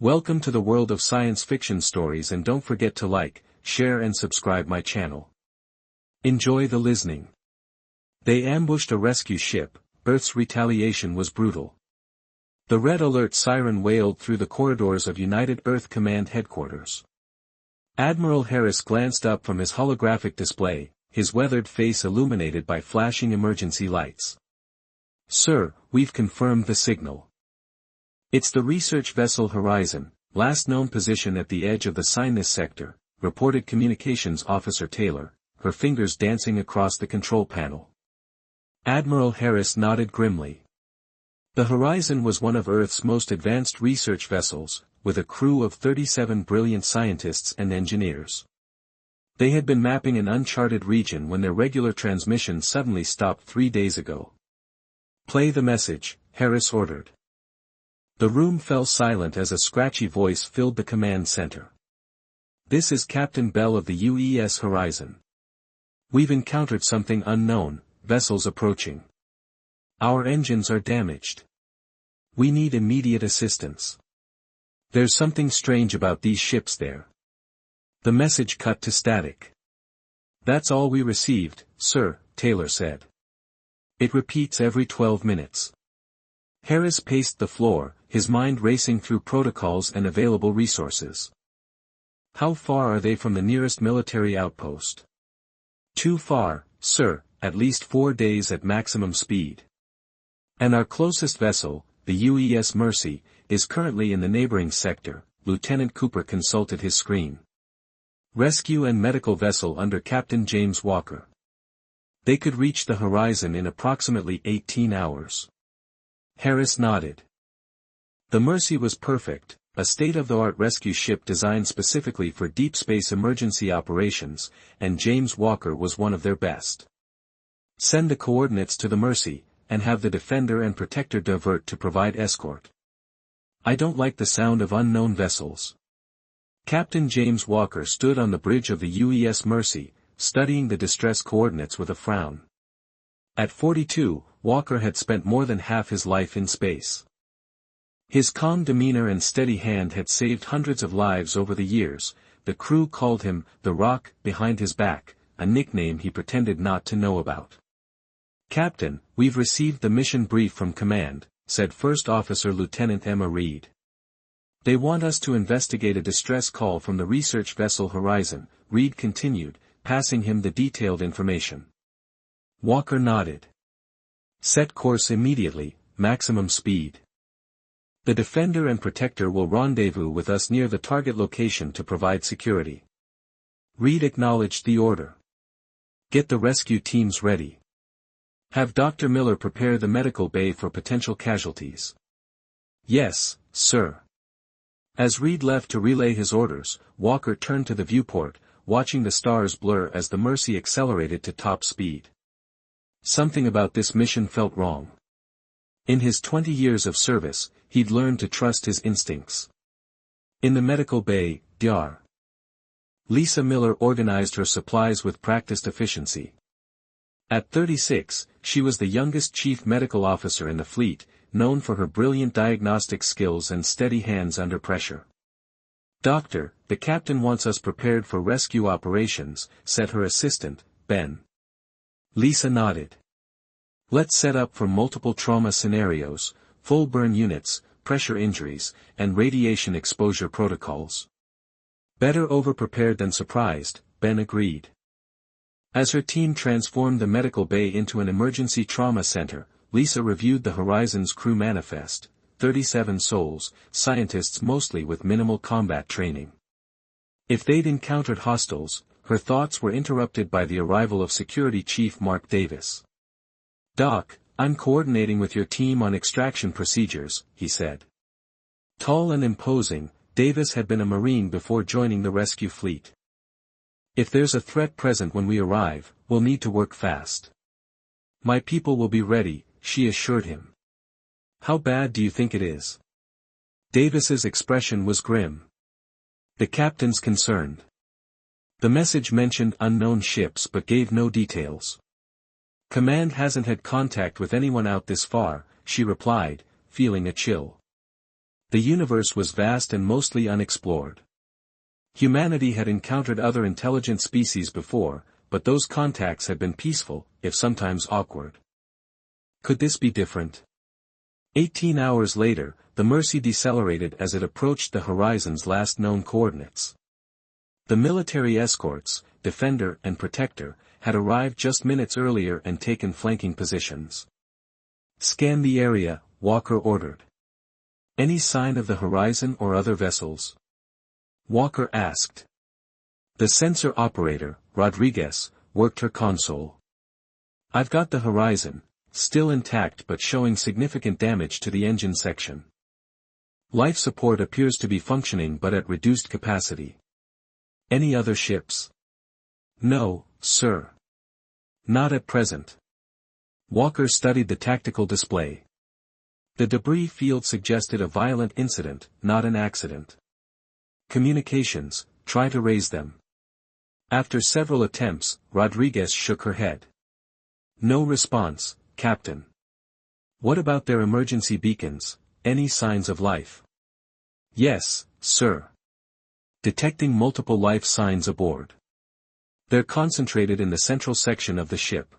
Welcome to the world of science fiction stories, and don't forget to like, share and subscribe my channel. Enjoy the listening. They ambushed a rescue ship. Earth's retaliation was brutal. The red alert siren wailed through the corridors of United Earth Command headquarters. Admiral Harris glanced up from his holographic display, his weathered face illuminated by flashing emergency lights. "Sir, we've confirmed the signal. It's the research vessel Horizon, last known position at the edge of the Sinus sector," reported Communications Officer Taylor, her fingers dancing across the control panel. Admiral Harris nodded grimly. The Horizon was one of Earth's most advanced research vessels, with a crew of 37 brilliant scientists and engineers. They had been mapping an uncharted region when their regular transmission suddenly stopped 3 days ago. "Play the message," Harris ordered. The room fell silent as a scratchy voice filled the command center. "This is Captain Bell of the UES Horizon. We've encountered something unknown, vessels approaching. Our engines are damaged. We need immediate assistance. There's something strange about these ships there." The message cut to static. "That's all we received, sir," Taylor said. "It repeats every 12 minutes. Harris paced the floor, his mind racing through protocols and available resources. "How far are they from the nearest military outpost?" "Too far, sir, at least 4 days at maximum speed. And our closest vessel, the UES Mercy, is currently in the neighboring sector." Lieutenant Cooper consulted his screen. "Rescue and medical vessel under Captain James Walker. They could reach the Horizon in approximately 18 hours. Harris nodded. The Mercy was perfect, a state-of-the-art rescue ship designed specifically for deep space emergency operations, and James Walker was one of their best. "Send the coordinates to the Mercy, and have the Defender and Protector divert to provide escort. I don't like the sound of unknown vessels." Captain James Walker stood on the bridge of the UES Mercy, studying the distress coordinates with a frown. At 42, Walker had spent more than half his life in space. His calm demeanor and steady hand had saved hundreds of lives over the years. The crew called him the Rock behind his back, a nickname he pretended not to know about. "Captain, we've received the mission brief from command," said First Officer Lieutenant Emma Reed. "They want us to investigate a distress call from the research vessel Horizon," Reed continued, passing him the detailed information. Walker nodded. "Set course immediately, maximum speed. The Defender and Protector will rendezvous with us near the target location to provide security." Reed acknowledged the order. "Get the rescue teams ready. Have Dr. Miller prepare the medical bay for potential casualties." "Yes, sir." As Reed left to relay his orders, Walker turned to the viewport, watching the stars blur as the Mercy accelerated to top speed. Something about this mission felt wrong. In his 20 years of service, he'd learned to trust his instincts. In the medical bay, Dr. Lisa Miller organized her supplies with practiced efficiency. At 36, she was the youngest chief medical officer in the fleet, known for her brilliant diagnostic skills and steady hands under pressure. "Doctor, the captain wants us prepared for rescue operations," said her assistant, Ben. Lisa nodded. "Let's set up for multiple trauma scenarios, full burn units, pressure injuries, and radiation exposure protocols." "Better over-prepared than surprised," Ben agreed. As her team transformed the medical bay into an emergency trauma center, Lisa reviewed the Horizon's crew manifest: 37 souls, scientists mostly with minimal combat training. If they'd encountered hostiles, her thoughts were interrupted by the arrival of Security Chief Mark Davis. "Doc, I'm coordinating with your team on extraction procedures," he said. Tall and imposing, Davis had been a Marine before joining the rescue fleet. "If there's a threat present when we arrive, we'll need to work fast." "My people will be ready," she assured him. "How bad do you think it is?" Davis's expression was grim. The captain's concerned. The message mentioned unknown ships but gave no details. "Command hasn't had contact with anyone out this far," she replied, feeling a chill. The universe was vast and mostly unexplored. Humanity had encountered other intelligent species before, but those contacts had been peaceful, if sometimes awkward. Could this be different? 18 hours later, the Mercy decelerated as it approached the horizon's last known coordinates. The military escorts, Defender and Protector, had arrived just minutes earlier and taken flanking positions. "Scan the area," Walker ordered. "Any sign of the horizon or other vessels?" Walker asked. The sensor operator, Rodriguez, worked her console. "I've got the horizon, still intact but showing significant damage to the engine section. Life support appears to be functioning but at reduced capacity. Any other ships?" "No, sir. Not at present." Walker studied the tactical display. The debris field suggested a violent incident, not an accident. "Communications, try to raise them." After several attempts, Rodriguez shook her head. "No response, Captain." "What about their emergency beacons, any signs of life?" "Yes, sir. Detecting multiple life signs aboard. They're concentrated in the central section of the ship."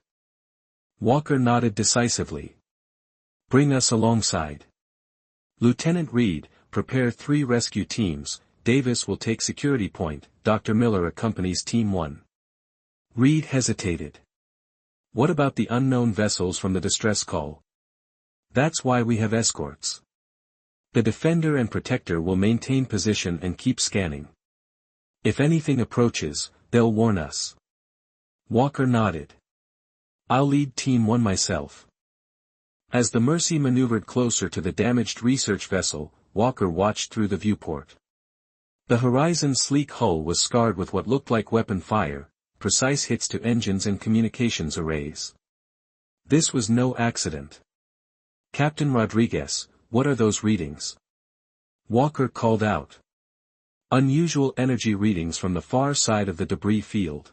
Walker nodded decisively. "Bring us alongside. Lieutenant Reed, prepare 3 rescue teams. Davis will take security point, Dr. Miller accompanies Team 1. Reed hesitated. "What about the unknown vessels from the distress call?" "That's why we have escorts. The Defender and Protector will maintain position and keep scanning. If anything approaches, they'll warn us." Walker nodded. "I'll lead Team 1 myself." As the Mercy maneuvered closer to the damaged research vessel, Walker watched through the viewport. The Horizon's sleek hull was scarred with what looked like weapon fire, precise hits to engines and communications arrays. This was no accident. "Captain Rodriguez, what are those readings?" Walker called out. "Unusual energy readings from the far side of the debris field.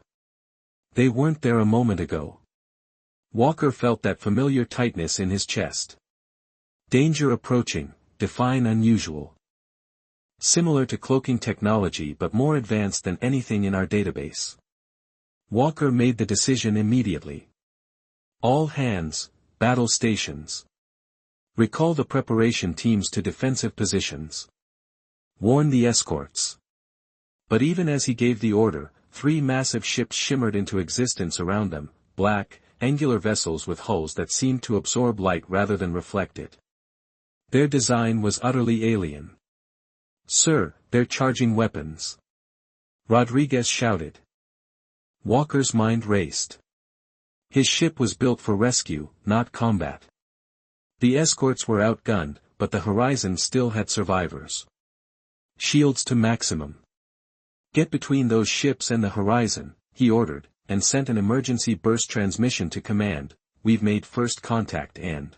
They weren't there a moment ago." Walker felt that familiar tightness in his chest. "Danger approaching, define unusual. Similar to cloaking technology but more advanced than anything in our database." Walker made the decision immediately. "All hands, battle stations. Recall the preparation teams to defensive positions. Warn the escorts." But even as he gave the order, 3 massive ships shimmered into existence around them, black, angular vessels with hulls that seemed to absorb light rather than reflect it. Their design was utterly alien. "Sir, they're charging weapons," Rodriguez shouted. Walker's mind raced. His ship was built for rescue, not combat. The escorts were outgunned, but the Horizon still had survivors. "Shields to maximum. Get between those ships and the Horizon," he ordered, and sent an emergency burst transmission to command. "We've made first contact and..."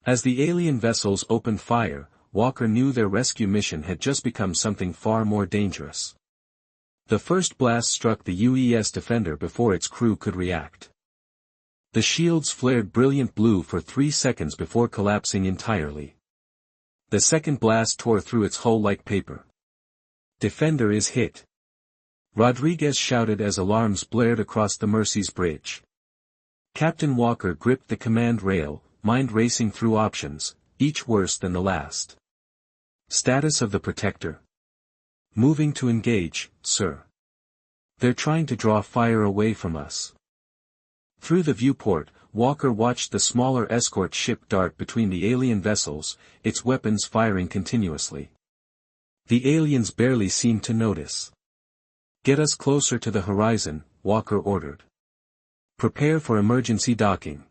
As the alien vessels opened fire, Walker knew their rescue mission had just become something far more dangerous. The first blast struck the UES Defender before its crew could react. The shields flared brilliant blue for 3 seconds before collapsing entirely. The second blast tore through its hull like paper. "Defender is hit," Rodriguez shouted as alarms blared across the Mercy's bridge. Captain Walker gripped the command rail, mind racing through options, each worse than the last. "Status of the Protector?" "Moving to engage, sir. They're trying to draw fire away from us." Through the viewport, Walker watched the smaller escort ship dart between the alien vessels, its weapons firing continuously. The aliens barely seemed to notice. "Get us closer to the Horizon," Walker ordered. "Prepare for emergency docking.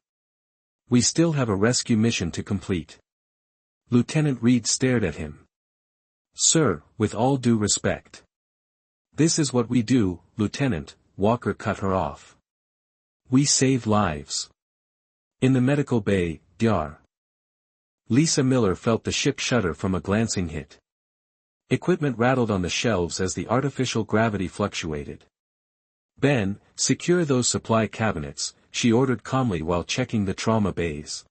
We still have a rescue mission to complete." Lieutenant Reed stared at him. "Sir, with all due respect." "This is what we do, Lieutenant," Walker cut her off. "We save lives. In the medical bay, Dr. Lisa Miller felt the ship shudder from a glancing hit. Equipment rattled on the shelves as the artificial gravity fluctuated. "Ben, secure those supply cabinets," she ordered calmly while checking the trauma bays.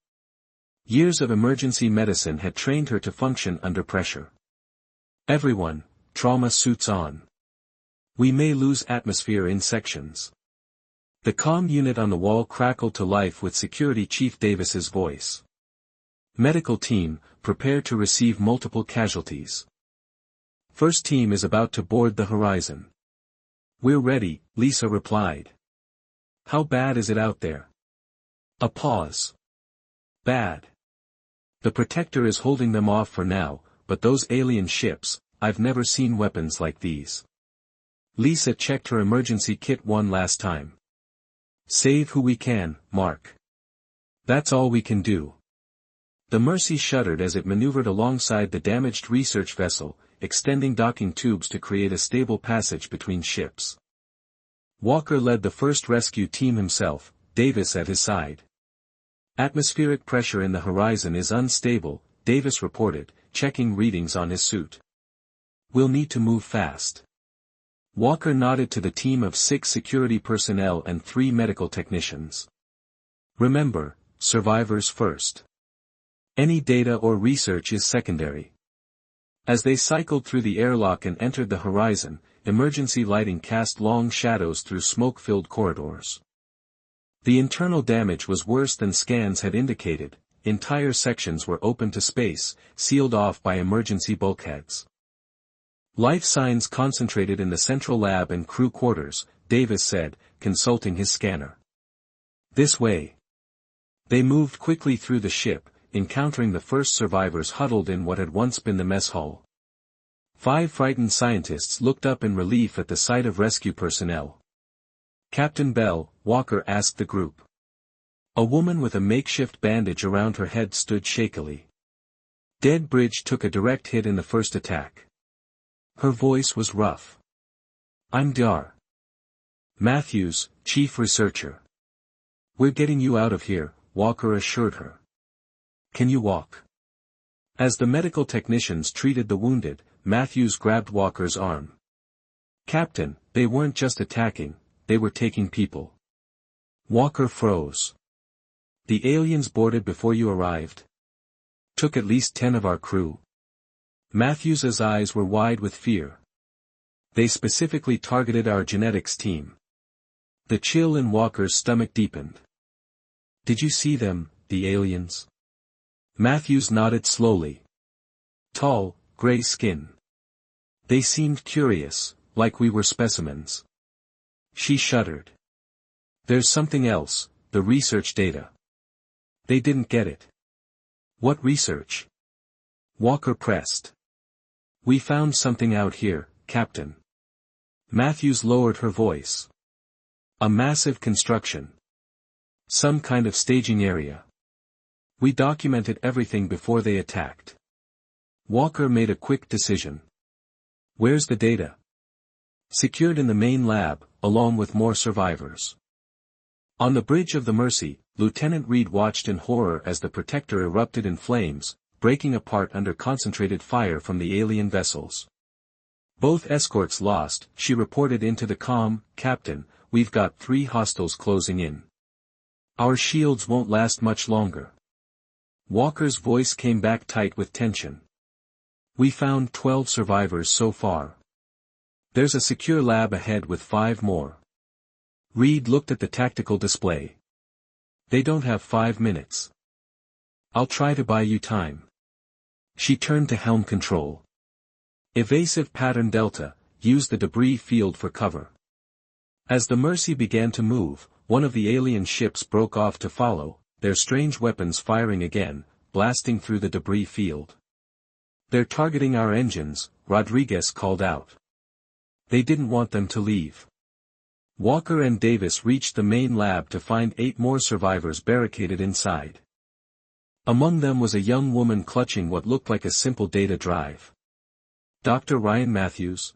Years of emergency medicine had trained her to function under pressure. Everyone, trauma suits on. We may lose atmosphere in sections. The comm unit on the wall crackled to life with Security Chief Davis's voice. Medical team, prepare to receive multiple casualties. First team is about to board the horizon. We're ready, Lisa replied. How bad is it out there? A pause. Bad. The Protector is holding them off for now, but those alien ships, I've never seen weapons like these. Lisa checked her emergency kit one last time. Save who we can, Mark. That's all we can do. The Mercy shuddered as it maneuvered alongside the damaged research vessel, extending docking tubes to create a stable passage between ships. Walker led the first rescue team himself, Davis at his side. Atmospheric pressure in the horizon is unstable, Davis reported, checking readings on his suit. We'll need to move fast. Walker nodded to the team of 6 security personnel and 3 medical technicians. Remember, survivors first. Any data or research is secondary. As they cycled through the airlock and entered the horizon, emergency lighting cast long shadows through smoke-filled corridors. The internal damage was worse than scans had indicated. Entire sections were open to space, sealed off by emergency bulkheads. Life signs concentrated in the central lab and crew quarters, Davis said, consulting his scanner. This way. They moved quickly through the ship, encountering the first survivors huddled in what had once been the mess hall. 5 frightened scientists looked up in relief at the sight of rescue personnel. Captain Bell, Walker asked the group. A woman with a makeshift bandage around her head stood shakily. Dead Bridge took a direct hit in the first attack. Her voice was rough. I'm Dar. Matthews, chief researcher. We're getting you out of here, Walker assured her. Can you walk? As the medical technicians treated the wounded, Matthews grabbed Walker's arm. Captain, they weren't just attacking, they were taking people. Walker froze. The aliens boarded before you arrived? Took at least 10 of our crew. Matthews's eyes were wide with fear. They specifically targeted our genetics team. The chill in Walker's stomach deepened. Did you see them, the aliens? Matthews nodded slowly. Tall, gray skin. They seemed curious, like we were specimens. She shuddered. There's something else, the research data. They didn't get it. What research? Walker pressed. We found something out here, Captain. Matthews lowered her voice. A massive construction. Some kind of staging area. We documented everything before they attacked. Walker made a quick decision. Where's the data? Secured in the main lab, along with more survivors. On the bridge of the Mercy, Lieutenant Reed watched in horror as the Protector erupted in flames, breaking apart under concentrated fire from the alien vessels. Both escorts lost, she reported into the comm. Captain, we've got 3 hostiles closing in. Our shields won't last much longer. Walker's voice came back tight with tension. We found 12 survivors so far. There's a secure lab ahead with 5 more. Reed looked at the tactical display. They don't have 5 minutes. I'll try to buy you time. She turned to helm control. Evasive pattern Delta, use the debris field for cover. As the Mercy began to move, one of the alien ships broke off to follow, their strange weapons firing again, blasting through the debris field. They're targeting our engines, Rodriguez called out. They didn't want them to leave. Walker and Davis reached the main lab to find 8 more survivors barricaded inside. Among them was a young woman clutching what looked like a simple data drive. Dr. Ryan Matthews?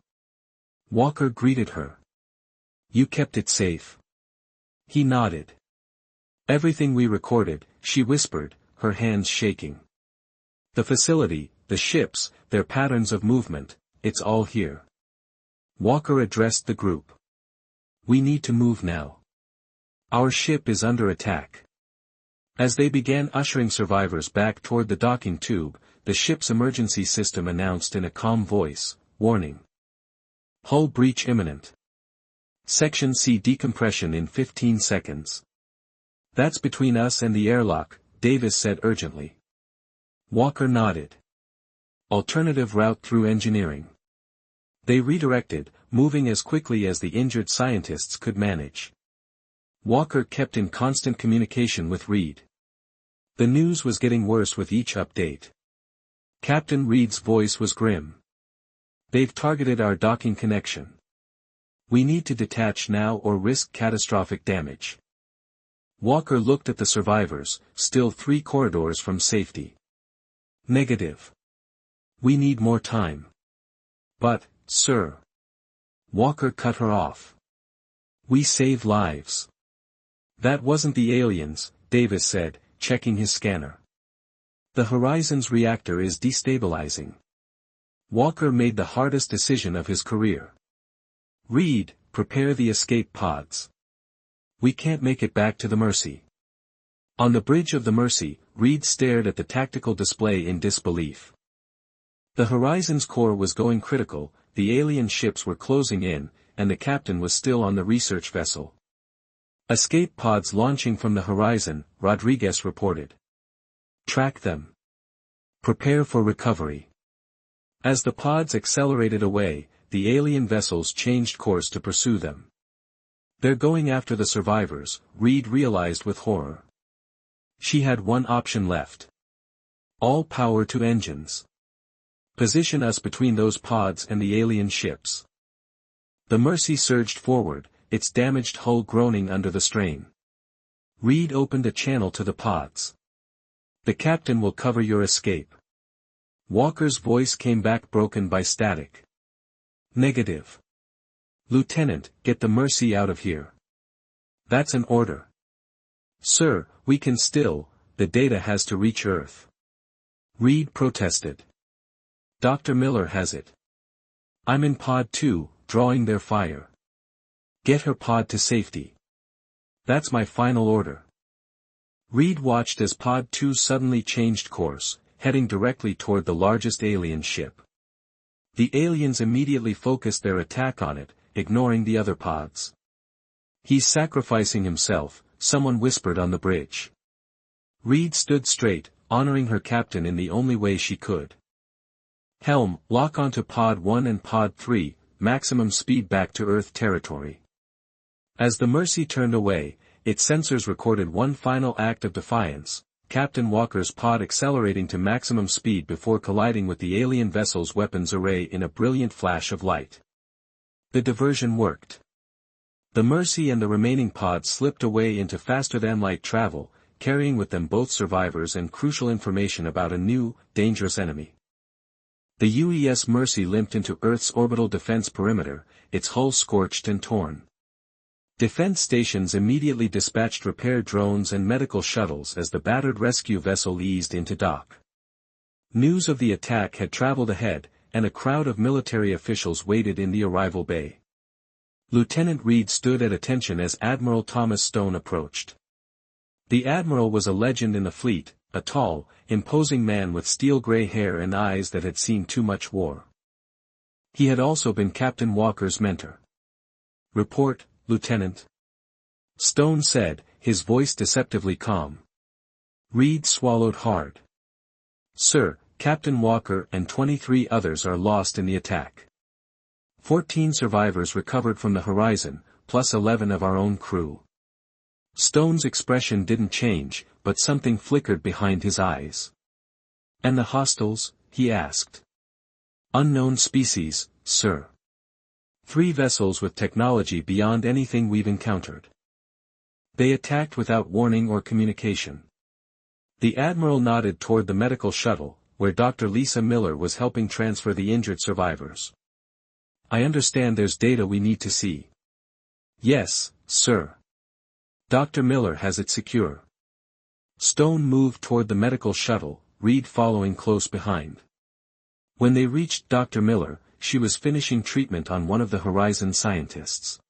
Walker greeted her. You kept it safe. He nodded. Everything we recorded, she whispered, her hands shaking. The facility, the ships, their patterns of movement, it's all here. Walker addressed the group. We need to move now. Our ship is under attack. As they began ushering survivors back toward the docking tube, the ship's emergency system announced in a calm voice, "Warning. Hull breach imminent. Section C decompression in 15 seconds. That's between us and the airlock," Davis said urgently. Walker nodded. Alternative route through engineering. They redirected, moving as quickly as the injured scientists could manage. Walker kept in constant communication with Reed. The news was getting worse with each update. Captain Reed's voice was grim. "They've targeted our docking connection. We need to detach now or risk catastrophic damage." Walker looked at the survivors, still 3 corridors from safety. "Negative. We need more time." "But, sir." Walker cut her off. "We save lives." "That wasn't the aliens," Davis said, checking his scanner. "The Horizon's reactor is destabilizing." Walker made the hardest decision of his career. "Reed, prepare the escape pods. We can't make it back to the Mercy." On the bridge of the Mercy, Reed stared at the tactical display in disbelief. The Horizon's core was going critical, the alien ships were closing in, and the captain was still on the research vessel. "Escape pods launching from the Horizon," Rodriguez reported. "Track them. Prepare for recovery." As the pods accelerated away, the alien vessels changed course to pursue them. "They're going after the survivors," Reed realized with horror. She had one option left. "All power to engines. Position us between those pods and the alien ships." The Mercy surged forward, its damaged hull groaning under the strain. Reed opened a channel to the pods. "The captain will cover your escape." Walker's voice came back broken by static. "Negative. Lieutenant, get the Mercy out of here." "That's an order." "Sir, we can still, the data has to reach Earth." Reed protested. "Dr. Miller has it. I'm in Pod 2, drawing their fire. Get her pod to safety. That's my final order." Reed watched as Pod 2 suddenly changed course, heading directly toward the largest alien ship. The aliens immediately focused their attack on it, ignoring the other pods. "He's sacrificing himself," someone whispered on the bridge. Reed stood straight, honoring her captain in the only way she could. "Helm, lock onto Pod 1 and Pod 3, maximum speed back to Earth territory." As the Mercy turned away, its sensors recorded one final act of defiance, Captain Walker's pod accelerating to maximum speed before colliding with the alien vessel's weapons array in a brilliant flash of light. The diversion worked. The Mercy and the remaining pods slipped away into faster-than-light travel, carrying with them both survivors and crucial information about a new, dangerous enemy. The UES Mercy limped into Earth's orbital defense perimeter, its hull scorched and torn. Defense stations immediately dispatched repair drones and medical shuttles as the battered rescue vessel eased into dock. News of the attack had traveled ahead, and a crowd of military officials waited in the arrival bay. Lieutenant Reed stood at attention as Admiral Thomas Stone approached. The admiral was a legend in the fleet, a tall, imposing man with steel-gray hair and eyes that had seen too much war. He had also been Captain Walker's mentor. "Report, Lieutenant," Stone said, his voice deceptively calm. Reed swallowed hard. "Sir, Captain Walker and 23 others are lost in the attack. 14 survivors recovered from the Horizon, plus 11 of our own crew." Stone's expression didn't change, but something flickered behind his eyes. "And the hostiles?" he asked. "Unknown species, sir. 3 vessels with technology beyond anything we've encountered. They attacked without warning or communication." The admiral nodded toward the medical shuttle, where Dr. Lisa Miller was helping transfer the injured survivors. "I understand there's data we need to see." "Yes, sir. Dr. Miller has it secure." Stone moved toward the medical shuttle, Reed following close behind. When they reached Dr. Miller, she was finishing treatment on one of the Horizon scientists.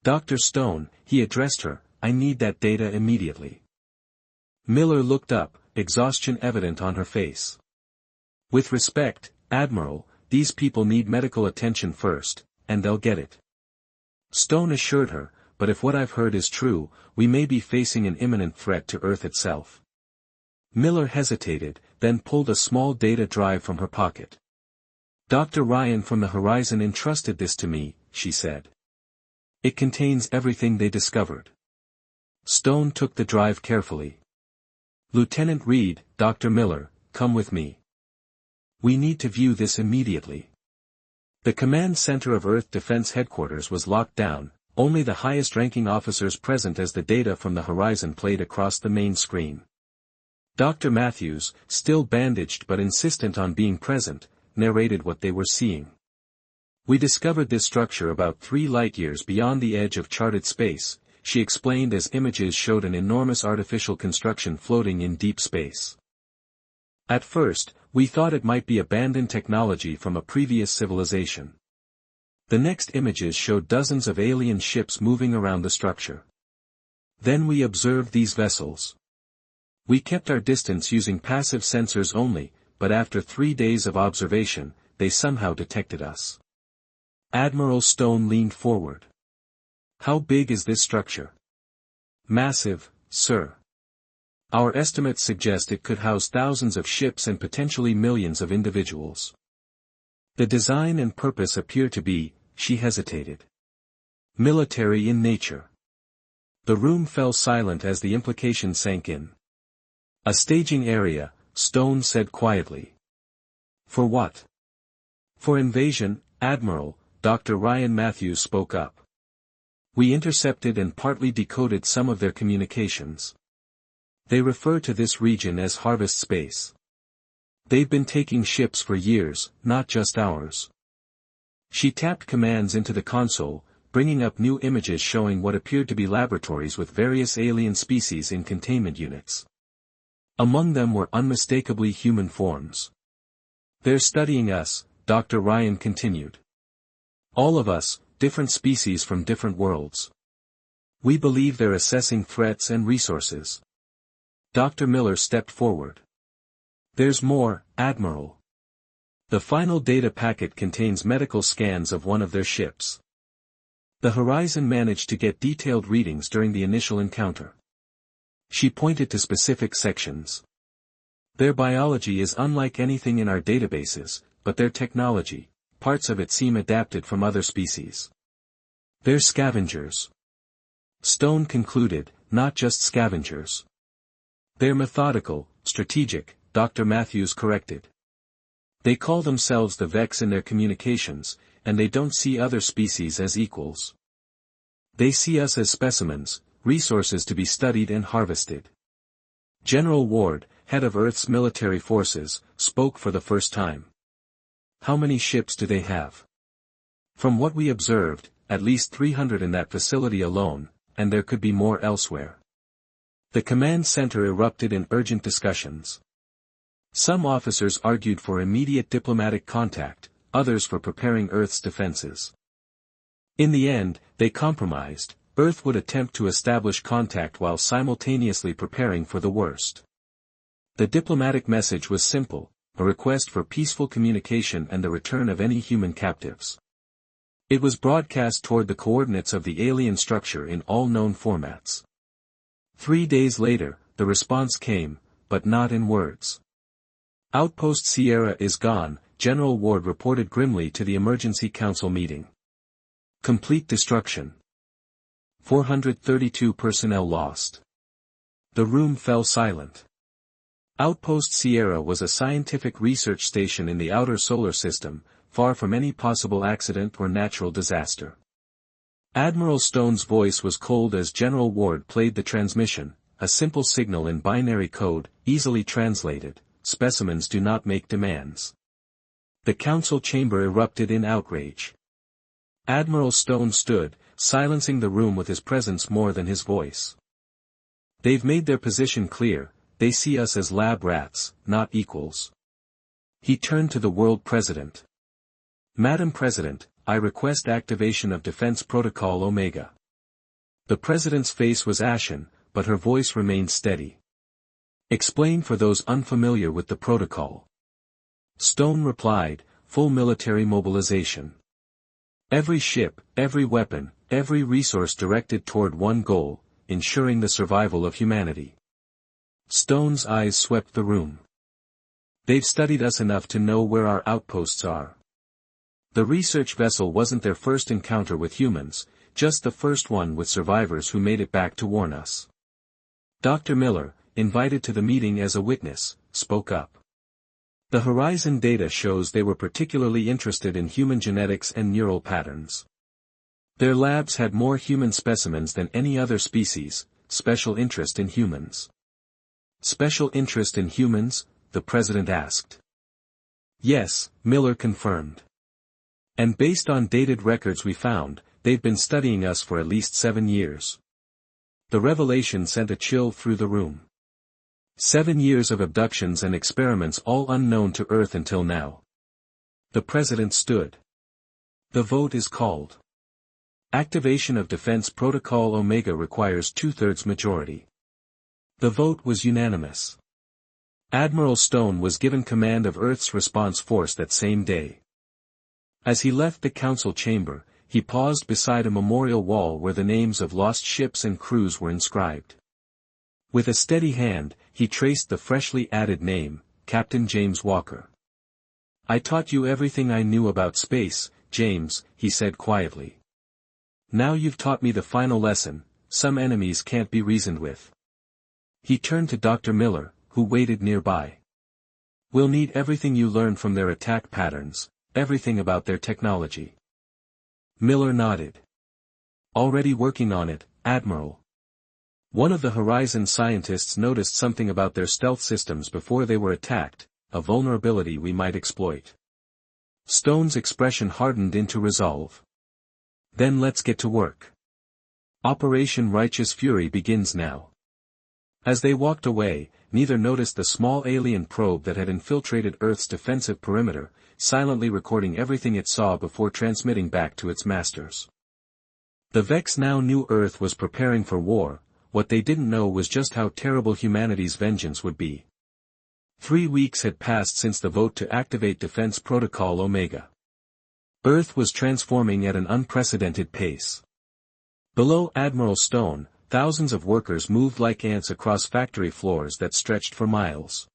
"Dr. Stone," he addressed her, "I need that data immediately." Miller looked up, exhaustion evident on her face. With respect, Admiral, these people need medical attention first, and they'll get it. Stone assured her, but if what I've heard is true, we may be facing an imminent threat to Earth itself. Miller hesitated, then pulled a small data drive from her pocket. Dr. Ryan from the Horizon entrusted this to me, she said. It contains everything they discovered. Stone took the drive carefully. Lieutenant Reed, Dr. Miller, come with me. We need to view this immediately. The command center of Earth Defense Headquarters was locked down, only the highest-ranking officers present as the data from the Horizon played across the main screen. Dr. Matthews, still bandaged but insistent on being present, narrated what they were seeing. We discovered this structure about 3 light-years beyond the edge of charted space, she explained as images showed an enormous artificial construction floating in deep space. At first, we thought it might be abandoned technology from a previous civilization. The next images showed dozens of alien ships moving around the structure. Then we observed these vessels. We kept our distance using passive sensors only, but after 3 days of observation, they somehow detected us. Admiral Stone leaned forward. How big is this structure? Massive, sir. Our estimates suggest it could house thousands of ships and potentially millions of individuals. The design and purpose appear to be, she hesitated, military in nature. The room fell silent as the implication sank in. A staging area, Stone said quietly. For what? For invasion, Admiral, Dr. Ryan Matthews spoke up. We intercepted and partly decoded some of their communications. They refer to this region as harvest space. They've been taking ships for years, not just ours. She tapped commands into the console, bringing up new images showing what appeared to be laboratories with various alien species in containment units. Among them were unmistakably human forms. They're studying us, Dr. Ryan continued. All of us, different species from different worlds. We believe they're assessing threats and resources. Dr. Miller stepped forward. There's more, Admiral. The final data packet contains medical scans of one of their ships. The Horizon managed to get detailed readings during the initial encounter. She pointed to specific sections. Their biology is unlike anything in our databases, but their technology, parts of it seem adapted from other species. They're scavengers. Stone concluded, not just scavengers. They're methodical, strategic, Dr. Matthews corrected. They call themselves the Vex in their communications, and they don't see other species as equals. They see us as specimens, resources to be studied and harvested. General Ward, head of Earth's military forces, spoke for the first time. How many ships do they have? From what we observed, at least 300 in that facility alone, and there could be more elsewhere. The command center erupted in urgent discussions. Some officers argued for immediate diplomatic contact, others for preparing Earth's defenses. In the end, they compromised. Earth would attempt to establish contact while simultaneously preparing for the worst. The diplomatic message was simple, a request for peaceful communication and the return of any human captives. It was broadcast toward the coordinates of the alien structure in all known formats. 3 days later, the response came, but not in words. Outpost Sierra is gone, General Ward reported grimly to the Emergency Council meeting. Complete destruction. 432 personnel lost. The room fell silent. Outpost Sierra was a scientific research station in the outer solar system, far from any possible accident or natural disaster. Admiral Stone's voice was cold as General Ward played the transmission, a simple signal in binary code, easily translated, specimens do not make demands. The council chamber erupted in outrage. Admiral Stone stood, silencing the room with his presence more than his voice. They've made their position clear, they see us as lab rats, not equals. He turned to the world president. Madam President, I request activation of Defense Protocol Omega. The president's face was ashen, but her voice remained steady. Explain for those unfamiliar with the protocol. Stone replied, full military mobilization. Every ship, every weapon, every resource directed toward one goal, ensuring the survival of humanity. Stone's eyes swept the room. They've studied us enough to know where our outposts are. The research vessel wasn't their first encounter with humans, just the first one with survivors who made it back to warn us. Dr. Miller, invited to the meeting as a witness, spoke up. The Horizon data shows they were particularly interested in human genetics and neural patterns. Their labs had more human specimens than any other species, special interest in humans. Special interest in humans? The president asked. Yes, Miller confirmed. And based on dated records we found, they've been studying us for at least 7 years. The revelation sent a chill through the room. 7 years of abductions and experiments all unknown to Earth until now. The president stood. The vote is called. Activation of Defense Protocol Omega requires 2/3 majority. The vote was unanimous. Admiral Stone was given command of Earth's response force that same day. As he left the council chamber, he paused beside a memorial wall where the names of lost ships and crews were inscribed. With a steady hand, he traced the freshly added name, Captain James Walker. I taught you everything I knew about space, James, he said quietly. Now you've taught me the final lesson, some enemies can't be reasoned with. He turned to Dr. Miller, who waited nearby. We'll need everything you learned from their attack patterns, everything about their technology. Miller nodded. Already working on it, Admiral. One of the Horizon scientists noticed something about their stealth systems before they were attacked, a vulnerability we might exploit. Stone's expression hardened into resolve. Then let's get to work. Operation Righteous Fury begins now. As they walked away, neither noticed the small alien probe that had infiltrated Earth's defensive perimeter, silently recording everything it saw before transmitting back to its masters. The Vex now knew Earth was preparing for war. What they didn't know was just how terrible humanity's vengeance would be. 3 weeks had passed since the vote to activate Defense Protocol Omega. Earth was transforming at an unprecedented pace. Below Admiral Stone, thousands of workers moved like ants across factory floors that stretched for miles.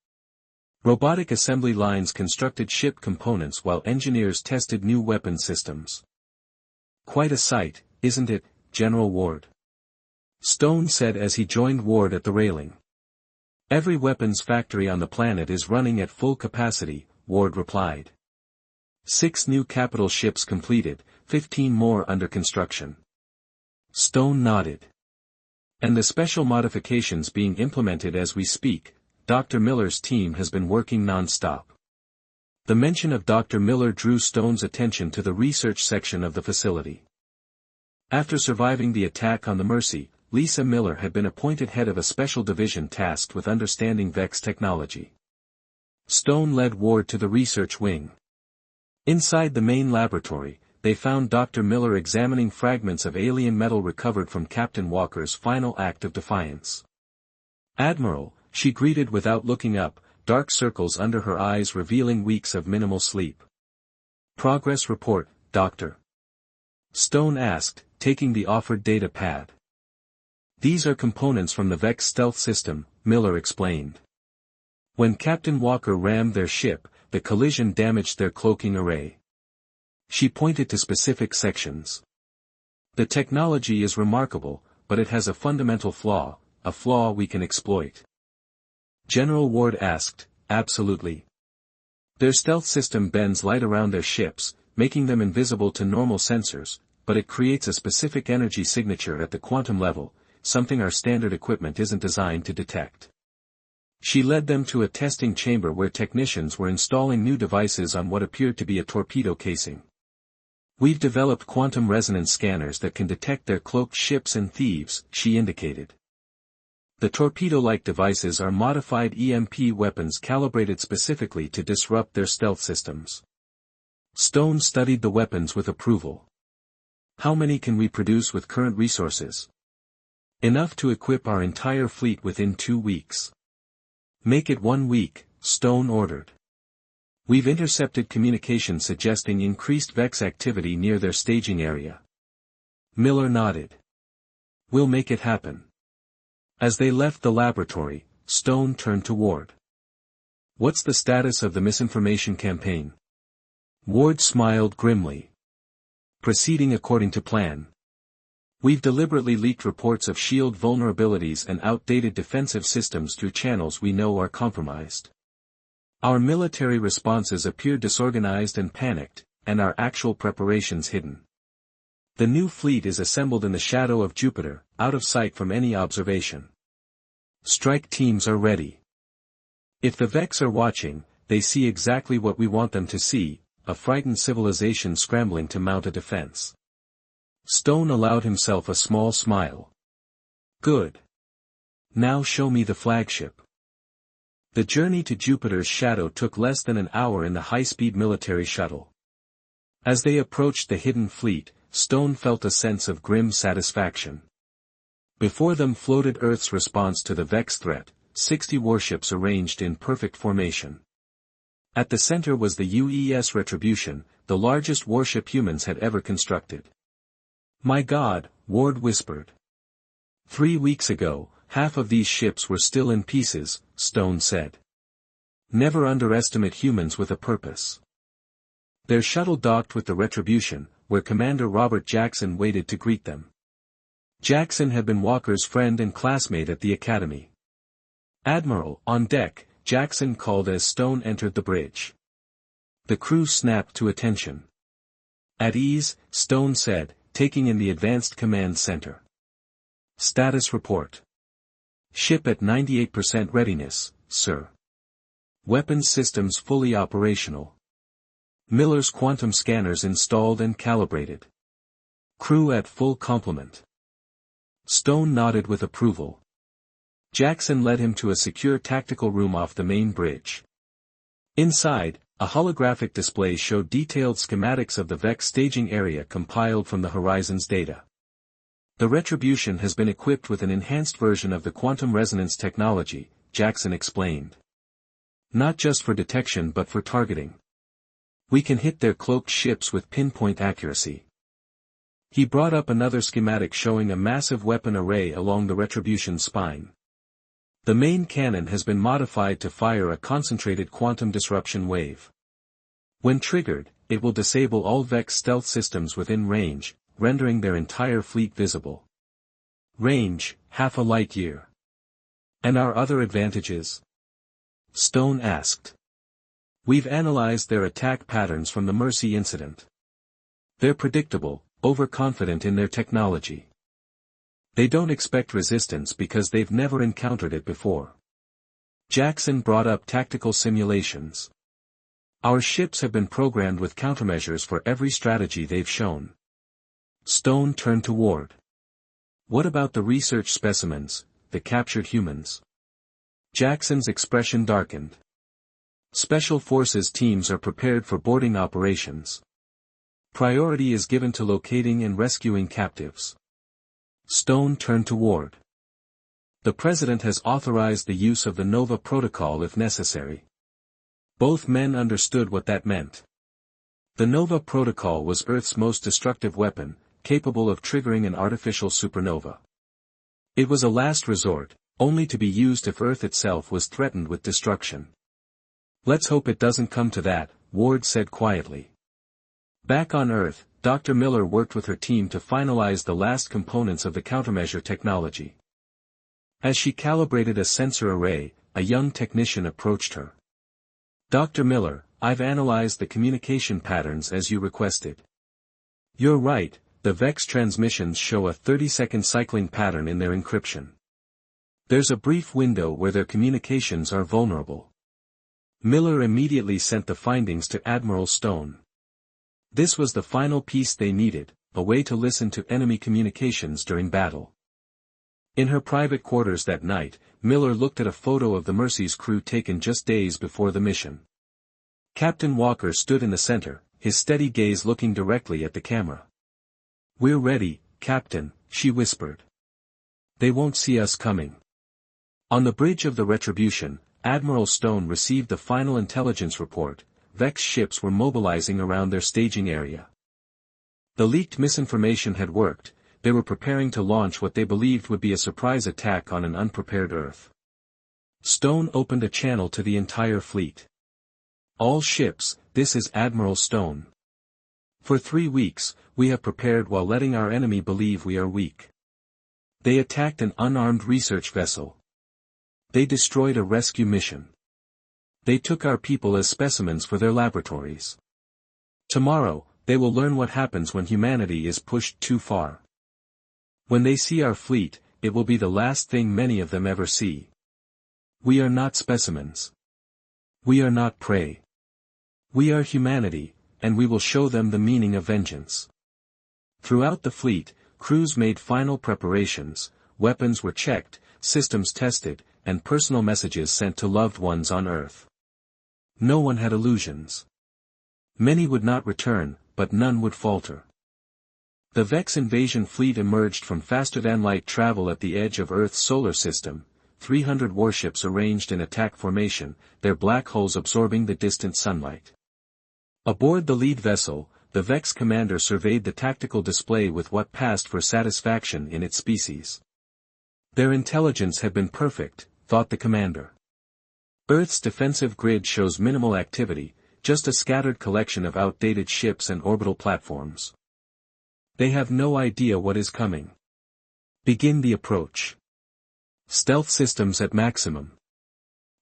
Robotic assembly lines constructed ship components while engineers tested new weapon systems. Quite a sight, isn't it, General Ward? Stone said as he joined Ward at the railing. Every weapons factory on the planet is running at full capacity, Ward replied. 6 new capital ships completed, 15 more under construction. Stone nodded. And the special modifications being implemented as we speak, Dr. Miller's team has been working non-stop. The mention of Dr. Miller drew Stone's attention to the research section of the facility. After surviving the attack on the Mercy, Lisa Miller had been appointed head of a special division tasked with understanding Vex technology. Stone led Ward to the research wing. Inside the main laboratory, they found Dr. Miller examining fragments of alien metal recovered from Captain Walker's final act of defiance. Admiral, she greeted without looking up, dark circles under her eyes revealing weeks of minimal sleep. Progress report, Doctor. Stone asked, taking the offered data pad. These are components from the Vex stealth system, Miller explained. When Captain Walker rammed their ship, the collision damaged their cloaking array. She pointed to specific sections. The technology is remarkable, but it has a fundamental flaw, a flaw we can exploit. General Ward asked, absolutely. Their stealth system bends light around their ships, making them invisible to normal sensors, but it creates a specific energy signature at the quantum level, something our standard equipment isn't designed to detect. She led them to a testing chamber where technicians were installing new devices on what appeared to be a torpedo casing. We've developed quantum resonance scanners that can detect their cloaked ships and thieves, she indicated. The torpedo-like devices are modified EMP weapons calibrated specifically to disrupt their stealth systems. Stone studied the weapons with approval. How many can we produce with current resources? Enough to equip our entire fleet within 2 weeks. Make it 1 week, Stone ordered. We've intercepted communication suggesting increased Vex activity near their staging area. Miller nodded. We'll make it happen. As they left the laboratory, Stone turned to Ward. What's the status of the misinformation campaign? Ward smiled grimly. Proceeding according to plan. We've deliberately leaked reports of SHIELD vulnerabilities and outdated defensive systems through channels we know are compromised. Our military responses appear disorganized and panicked, and our actual preparations hidden. The new fleet is assembled in the shadow of Jupiter, out of sight from any observation. Strike teams are ready. If the Vex are watching, they see exactly what we want them to see, a frightened civilization scrambling to mount a defense. Stone allowed himself a small smile. Good. Now show me the flagship. The journey to Jupiter's shadow took less than an hour in the high-speed military shuttle. As they approached the hidden fleet, Stone felt a sense of grim satisfaction. Before them floated Earth's response to the Vex threat, 60 warships arranged in perfect formation. At the center was the UES Retribution, the largest warship humans had ever constructed. My God, Ward whispered. 3 weeks ago, half of these ships were still in pieces, Stone said. Never underestimate humans with a purpose. Their shuttle docked with the Retribution, where Commander Robert Jackson waited to greet them. Jackson had been Walker's friend and classmate at the academy. Admiral, on deck, Jackson called as Stone entered the bridge. The crew snapped to attention. At ease, Stone said, taking in the Advanced Command Center. Status report. Ship at 98% readiness, sir. Weapons systems fully operational. Miller's quantum scanners installed and calibrated. Crew at full complement. Stone nodded with approval. Jackson led him to a secure tactical room off the main bridge. Inside, a holographic display showed detailed schematics of the Vex staging area compiled from the Horizon's data. The Retribution has been equipped with an enhanced version of the quantum resonance technology, Jackson explained. Not just for detection but for targeting. We can hit their cloaked ships with pinpoint accuracy. He brought up another schematic showing a massive weapon array along the Retribution's spine. The main cannon has been modified to fire a concentrated quantum disruption wave. When triggered, it will disable all Vex stealth systems within range, rendering their entire fleet visible. Range, half a light year. And our other advantages? Stone asked. We've analyzed their attack patterns from the Mercy incident. They're predictable, overconfident in their technology. They don't expect resistance because they've never encountered it before. Jackson brought up tactical simulations. Our ships have been programmed with countermeasures for every strategy they've shown. Stone turned to Ward. What about the research specimens, the captured humans? Jackson's expression darkened. Special Forces teams are prepared for boarding operations. Priority is given to locating and rescuing captives. Stone turned to Ward. The President has authorized the use of the Nova Protocol if necessary. Both men understood what that meant. The Nova Protocol was Earth's most destructive weapon, capable of triggering an artificial supernova. It was a last resort, only to be used if Earth itself was threatened with destruction. Let's hope it doesn't come to that, Ward said quietly. Back on Earth, Dr. Miller worked with her team to finalize the last components of the countermeasure technology. As she calibrated a sensor array, a young technician approached her. Dr. Miller, I've analyzed the communication patterns as you requested. You're right, the Vex transmissions show a 30-second cycling pattern in their encryption. There's a brief window where their communications are vulnerable. Miller immediately sent the findings to Admiral Stone. This was the final piece they needed, a way to listen to enemy communications during battle. In her private quarters that night, Miller looked at a photo of the Mercy's crew taken just days before the mission. Captain Walker stood in the center, his steady gaze looking directly at the camera. "We're ready, Captain," she whispered. "They won't see us coming." On the bridge of the Retribution, Admiral Stone received the final intelligence report. Vex ships were mobilizing around their staging area. The leaked misinformation had worked. They were preparing to launch what they believed would be a surprise attack on an unprepared Earth. Stone opened a channel to the entire fleet. All ships, this is Admiral Stone. For 3 weeks, we have prepared while letting our enemy believe we are weak. They attacked an unarmed research vessel. They destroyed a rescue mission. They took our people as specimens for their laboratories. Tomorrow, they will learn what happens when humanity is pushed too far. When they see our fleet, it will be the last thing many of them ever see. We are not specimens. We are not prey. We are humanity, and we will show them the meaning of vengeance. Throughout the fleet, crews made final preparations, weapons were checked, systems tested, and personal messages sent to loved ones on Earth. No one had illusions. Many would not return, but none would falter. The Vex invasion fleet emerged from faster-than-light travel at the edge of Earth's solar system, 300 warships arranged in attack formation, their black holes absorbing the distant sunlight. Aboard the lead vessel, the Vex commander surveyed the tactical display with what passed for satisfaction in its species. Their intelligence had been perfect, thought the commander. Earth's defensive grid shows minimal activity, just a scattered collection of outdated ships and orbital platforms. They have no idea what is coming. Begin the approach. Stealth systems at maximum.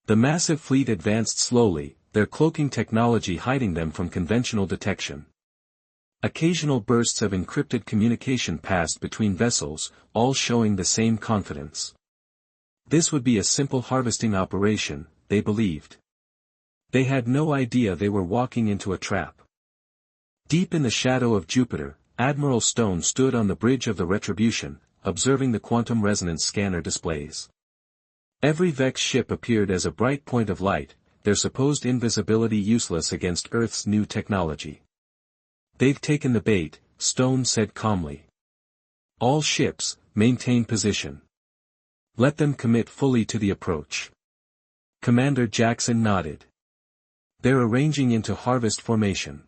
The massive fleet advanced slowly, their cloaking technology hiding them from conventional detection. Occasional bursts of encrypted communication passed between vessels, all showing the same confidence. This would be a simple harvesting operation, they believed. They had no idea they were walking into a trap. Deep in the shadow of Jupiter, Admiral Stone stood on the bridge of the Retribution, observing the quantum resonance scanner displays. Every Vex ship appeared as a bright point of light, their supposed invisibility useless against Earth's new technology. They've taken the bait, Stone said calmly. All ships, maintain position. Let them commit fully to the approach. Commander Jackson nodded. They're arranging into harvest formation.